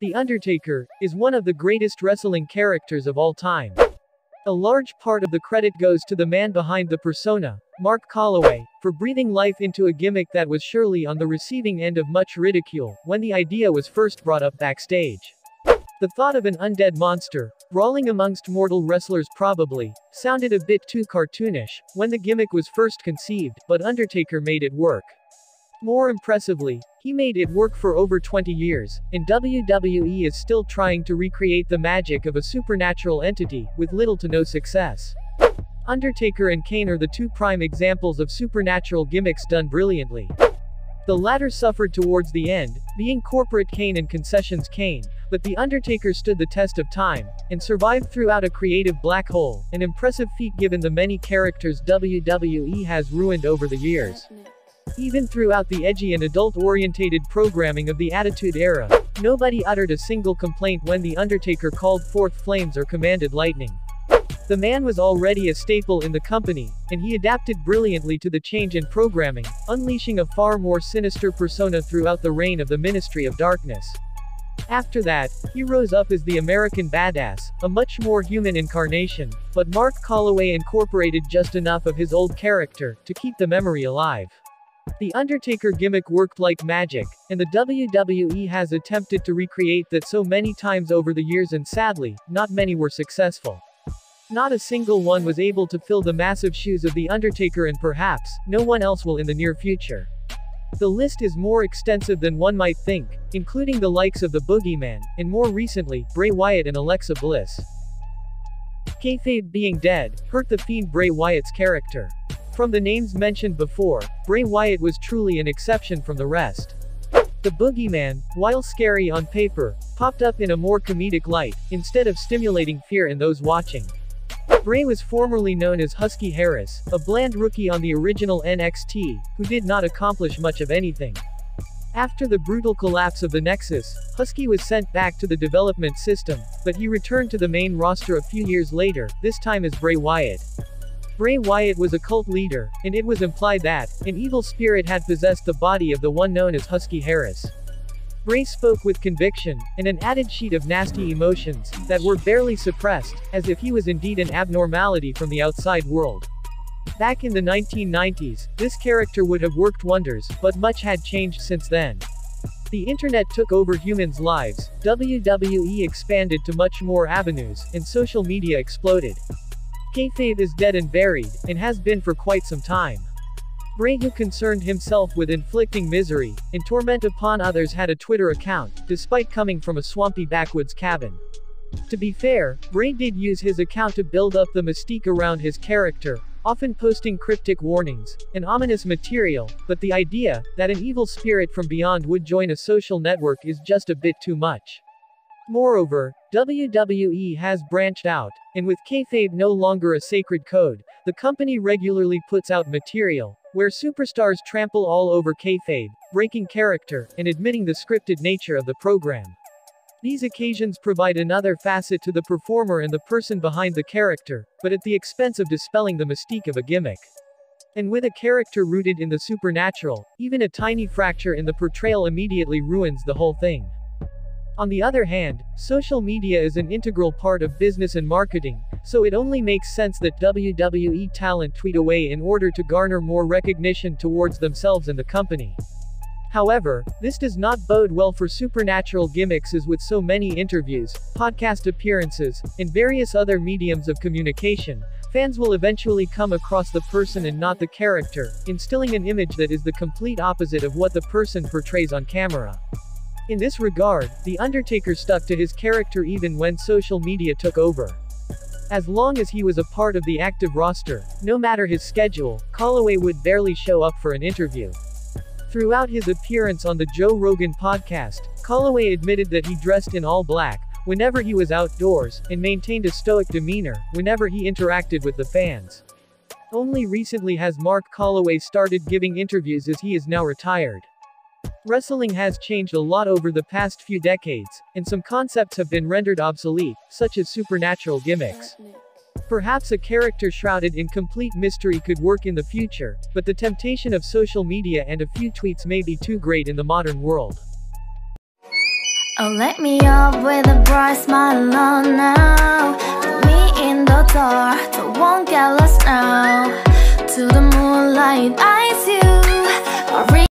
The Undertaker is one of the greatest wrestling characters of all time. A large part of the credit goes to the man behind the persona, Mark Calaway, for breathing life into a gimmick that was surely on the receiving end of much ridicule when the idea was first brought up backstage. The thought of an undead monster, brawling amongst mortal wrestlers probably sounded a bit too cartoonish when the gimmick was first conceived, but Undertaker made it work. More impressively, he made it work for over 20 years, and WWE is still trying to recreate the magic of a supernatural entity, with little to no success. Undertaker and Kane are the two prime examples of supernatural gimmicks done brilliantly. The latter suffered towards the end, being corporate Kane and concessions Kane, but The Undertaker stood the test of time, and survived throughout a creative black hole, an impressive feat given the many characters WWE has ruined over the years. Even throughout the edgy and adult-orientated programming of the Attitude Era, nobody uttered a single complaint when The Undertaker called forth flames or commanded lightning. The man was already a staple in the company, and he adapted brilliantly to the change in programming, unleashing a far more sinister persona throughout the reign of the Ministry of Darkness. After that, he rose up as the American Badass, a much more human incarnation, but Mark Calaway incorporated just enough of his old character to keep the memory alive. The Undertaker gimmick worked like magic, and the WWE has attempted to recreate that so many times over the years, and sadly, not many were successful. Not a single one was able to fill the massive shoes of The Undertaker, and perhaps, no one else will in the near future. The list is more extensive than one might think, including the likes of the Boogeyman, and more recently, Bray Wyatt and Alexa Bliss. Kayfabe being dead, hurt the Fiend Bray Wyatt's character. From the names mentioned before, Bray Wyatt was truly an exception from the rest. The Boogeyman, while scary on paper, popped up in a more comedic light, instead of stimulating fear in those watching. Bray was formerly known as Husky Harris, a bland rookie on the original NXT, who did not accomplish much of anything. After the brutal collapse of the Nexus, Husky was sent back to the development system, but he returned to the main roster a few years later, this time as Bray Wyatt. Bray Wyatt was a cult leader, and it was implied that an evil spirit had possessed the body of the one known as Husky Harris. Bray spoke with conviction, and an added sheet of nasty emotions that were barely suppressed, as if he was indeed an abnormality from the outside world. Back in the 1990s, this character would have worked wonders, but much had changed since then. The internet took over humans' lives, WWE expanded to much more avenues, and social media exploded. Kayfabe is dead and buried, and has been for quite some time. Bray, who concerned himself with inflicting misery and torment upon others, had a Twitter account, despite coming from a swampy backwoods cabin. To be fair, Bray did use his account to build up the mystique around his character, often posting cryptic warnings and ominous material, but the idea that an evil spirit from beyond would join a social network is just a bit too much. Moreover, WWE has branched out, and with kayfabe no longer a sacred code, the company regularly puts out material where superstars trample all over kayfabe, breaking character, and admitting the scripted nature of the program. These occasions provide another facet to the performer and the person behind the character, but at the expense of dispelling the mystique of a gimmick. And with a character rooted in the supernatural, even a tiny fracture in the portrayal immediately ruins the whole thing. On the other hand, social media is an integral part of business and marketing, so it only makes sense that WWE talent tweet away in order to garner more recognition towards themselves and the company. However, this does not bode well for supernatural gimmicks, as with so many interviews, podcast appearances, and various other mediums of communication, fans will eventually come across the person and not the character, instilling an image that is the complete opposite of what the person portrays on camera. In this regard, The Undertaker stuck to his character even when social media took over. As long as he was a part of the active roster, no matter his schedule, Calaway would barely show up for an interview. Throughout his appearance on the Joe Rogan podcast, Calaway admitted that he dressed in all black whenever he was outdoors, and maintained a stoic demeanor whenever he interacted with the fans. Only recently has Mark Calaway started giving interviews, as he is now retired. Wrestling has changed a lot over the past few decades, and some concepts have been rendered obsolete, such as supernatural gimmicks. Perhaps a character shrouded in complete mystery could work in the future, but the temptation of social media and a few tweets may be too great in the modern world. Oh, let me up with a bright smile on now. Put me in the dark, so won't get lost now. To the moonlight, eyes you.